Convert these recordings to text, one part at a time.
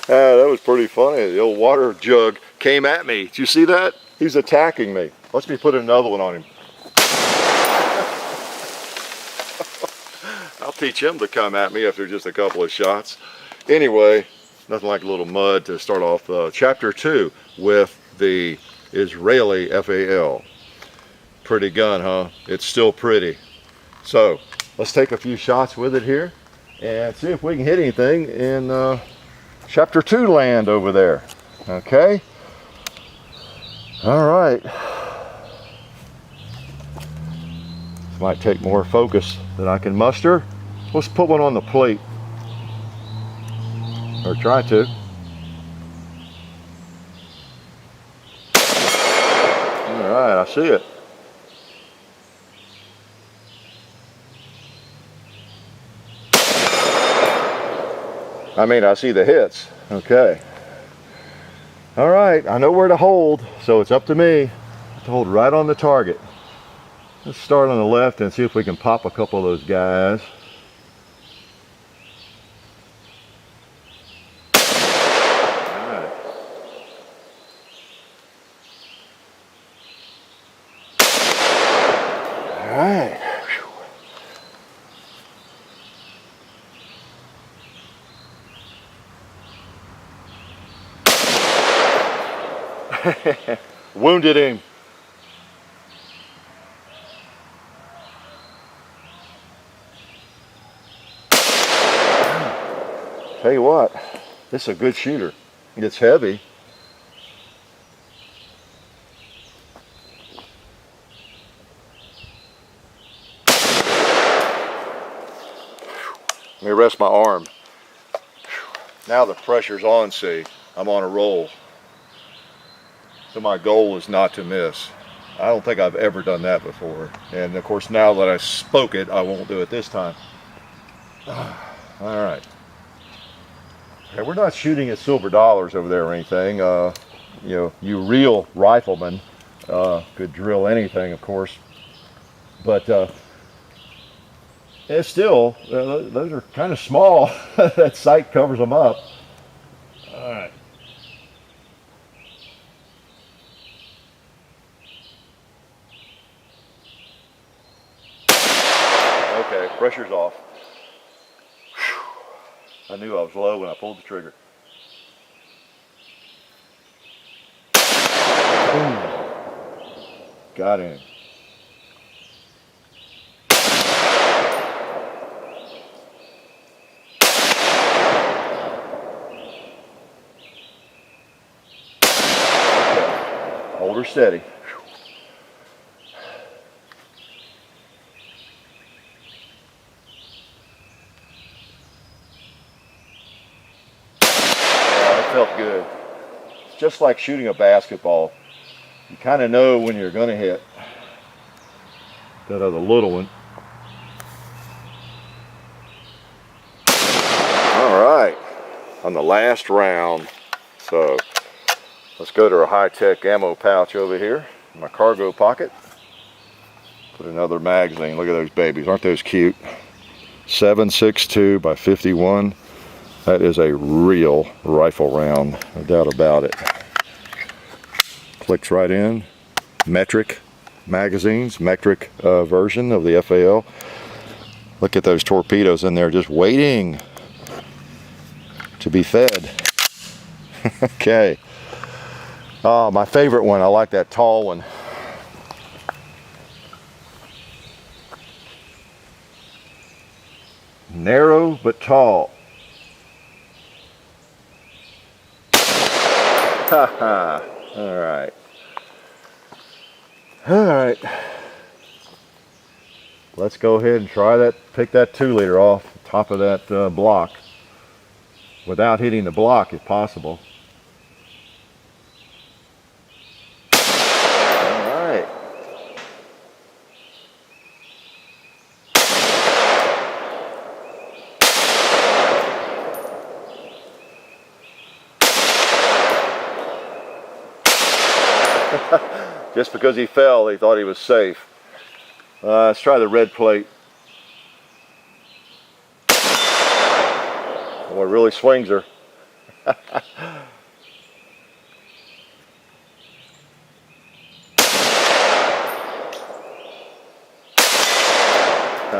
That was pretty funny. The old water jug came at me. Did you see that? He's attacking me. Let's me put another one on him. I'll teach him to come at me after just a couple of shots. Anyway, nothing like a little mud to start off chapter 2 with the Israeli FAL. Pretty gun, huh? It's still pretty. So let's take a few shots with it here and see if we can hit anything in chapter 2 land over there. Okay? All right. This might take more focus than I can muster. Let's put one on the plate. Or try to. All right, I see it. I mean, I see the hits. Okay. All right, I know where to hold, so it's up to me to hold right on the target. Let's start on the left and see if we can pop a couple of those guys. All right. Wounded him. Tell you what, this is a good shooter. It's heavy. Let me rest my arm. Now the pressure's on, see. I'm on a roll. So my goal is not to miss. I don't think I've ever done that before. And of course, now that I spoke it, I won't do it this time. All right. Okay, we're not shooting at silver dollars over there or anything. You know, you real riflemen could drill anything, of course. But it's still, those are kind of small. That sight covers them up. All right. Okay, pressure's off. Whew. I knew I was low when I pulled the trigger. Boom. Got him. Hold her steady. Felt good. It's just like shooting a basketball. You kind of know when you're going to hit. That other little one. All right, on the last round. So let's go to our high-tech ammo pouch over here in my cargo pocket. Put another magazine. Look at those babies. Aren't those cute? 7.62 by 51. That is a real rifle round, no doubt about it. Clicks right in. Metric magazines, metric version of the FAL. Look at those torpedoes in there just waiting to be fed. Okay. Oh, my favorite one. I like that tall one. Narrow but tall. Haha. All right. All right. Let's go ahead and try that. Pick that 2-liter off the top of that block without hitting the block if possible. All right. Just because he fell, he thought he was safe. Let's try the red plate. Boy, really swings her. I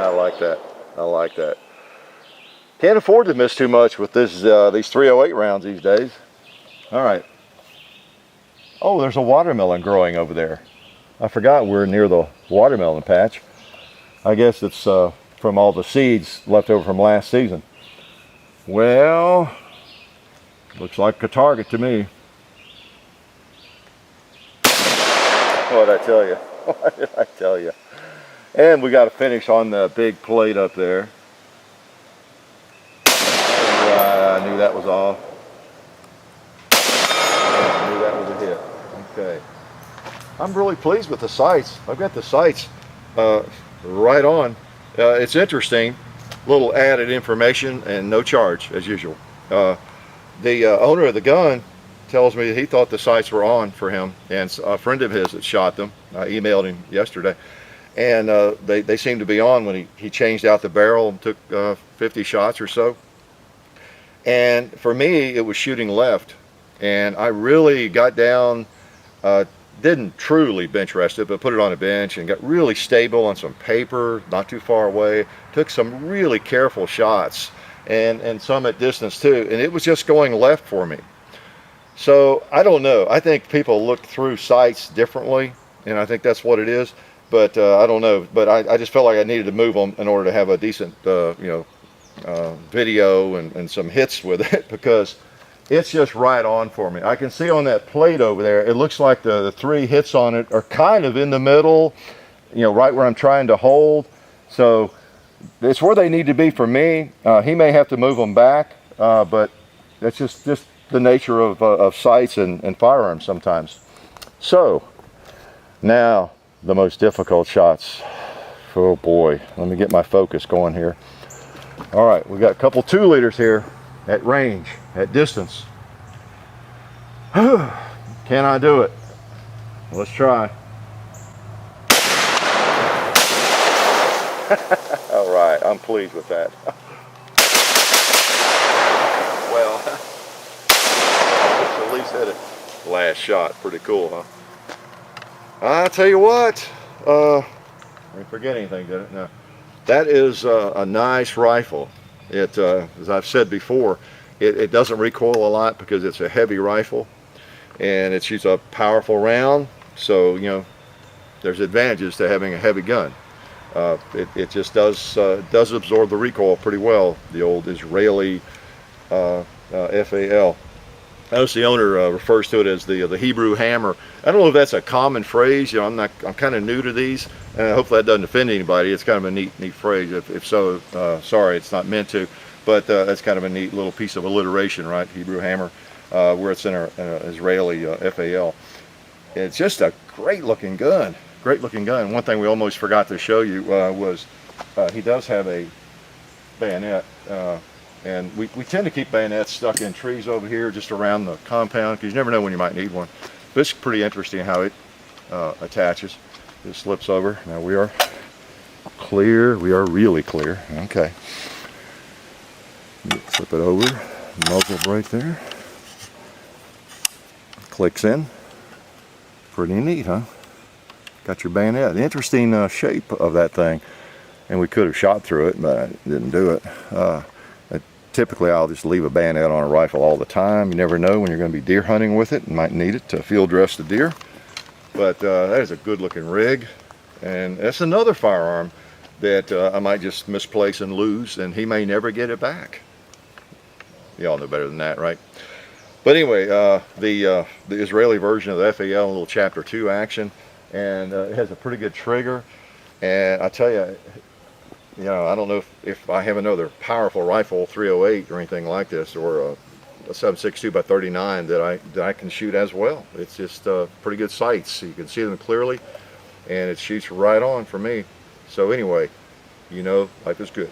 like that. I like that. Can't afford to miss too much with this these 308 rounds these days. All right. Oh, there's a watermelon growing over there. I forgot we're near the watermelon patch. I guess it's from all the seeds left over from last season. Well, looks like a target to me. What did I tell you? What did I tell you? And we got to finish on the big plate up there. I knew that was off. I knew that was a hit. Okay. I'm really pleased with the sights. I've got the sights right on. It's interesting. Little added information and no charge as usual. The owner of the gun tells me that he thought the sights were on for him, and a friend of his that shot them. I emailed him yesterday, and they seemed to be on when he changed out the barrel and took 50 shots or so. And for me, it was shooting left, and I really got down, didn't truly bench rest it, but put it on a bench and got really stable on some paper, not too far away. Took some really careful shots, and some at distance too, and it was just going left for me. So I don't know. I think people look through sights differently, and I think that's what it is. But I don't know. But I just felt like I needed to move them in order to have a decent, video and some hits with it, because it's just right on for me. I can see on that plate over there, it looks like the 3 hits on it are kind of in the middle, right where I'm trying to hold. So it's where they need to be for me. He may have to move them back, but that's just the nature of sights and firearms sometimes. So now the most difficult shots. Oh boy, let me get my focus going here. All right, we got a couple 2-liters here at range, at distance. Can I do it? Let's try. All right, I'm pleased with that. Well, at least hit it. Last shot, pretty cool, huh? I tell you what, I didn't forget anything, did it? No. That is a nice rifle. It, as I've said before, it doesn't recoil a lot because it's a heavy rifle, and it shoots a powerful round. So there's advantages to having a heavy gun. It just does absorb the recoil pretty well. The old Israeli FAL. Notice the owner refers to it as the Hebrew hammer. I don't know if that's a common phrase. I'm kind of new to these. Hopefully that doesn't offend anybody. It's kind of a neat phrase. If so, sorry, it's not meant to. But that's kind of a neat little piece of alliteration, right? Hebrew hammer, where it's in an Israeli FAL. It's just a great looking gun. Great looking gun. One thing we almost forgot to show you was he does have a bayonet. And we tend to keep bayonets stuck in trees over here just around the compound, because you never know when you might need one. But it's pretty interesting how it attaches. It slips over. Now we are clear. We are really clear. Okay. Flip it over. Muzzle right there. Clicks in. Pretty neat, huh? Got your bayonet. Interesting shape of that thing. And we could have shot through it, but I didn't do it. Typically, I'll just leave a bayonet on a rifle all the time. You never know when you're going to be deer hunting with it. You might need it to field dress the deer. But that is a good-looking rig. And that's another firearm that I might just misplace and lose, and he may never get it back. Y'all know better than that, right? But anyway, the Israeli version of the FAL, a little Chapter 2 action, and it has a pretty good trigger. And I tell you, I don't know if I have another powerful rifle, 308 or anything like this, or a 7.62 by 39 that I can shoot as well. It's just pretty good sights. You can see them clearly, and it shoots right on for me. So anyway, life is good.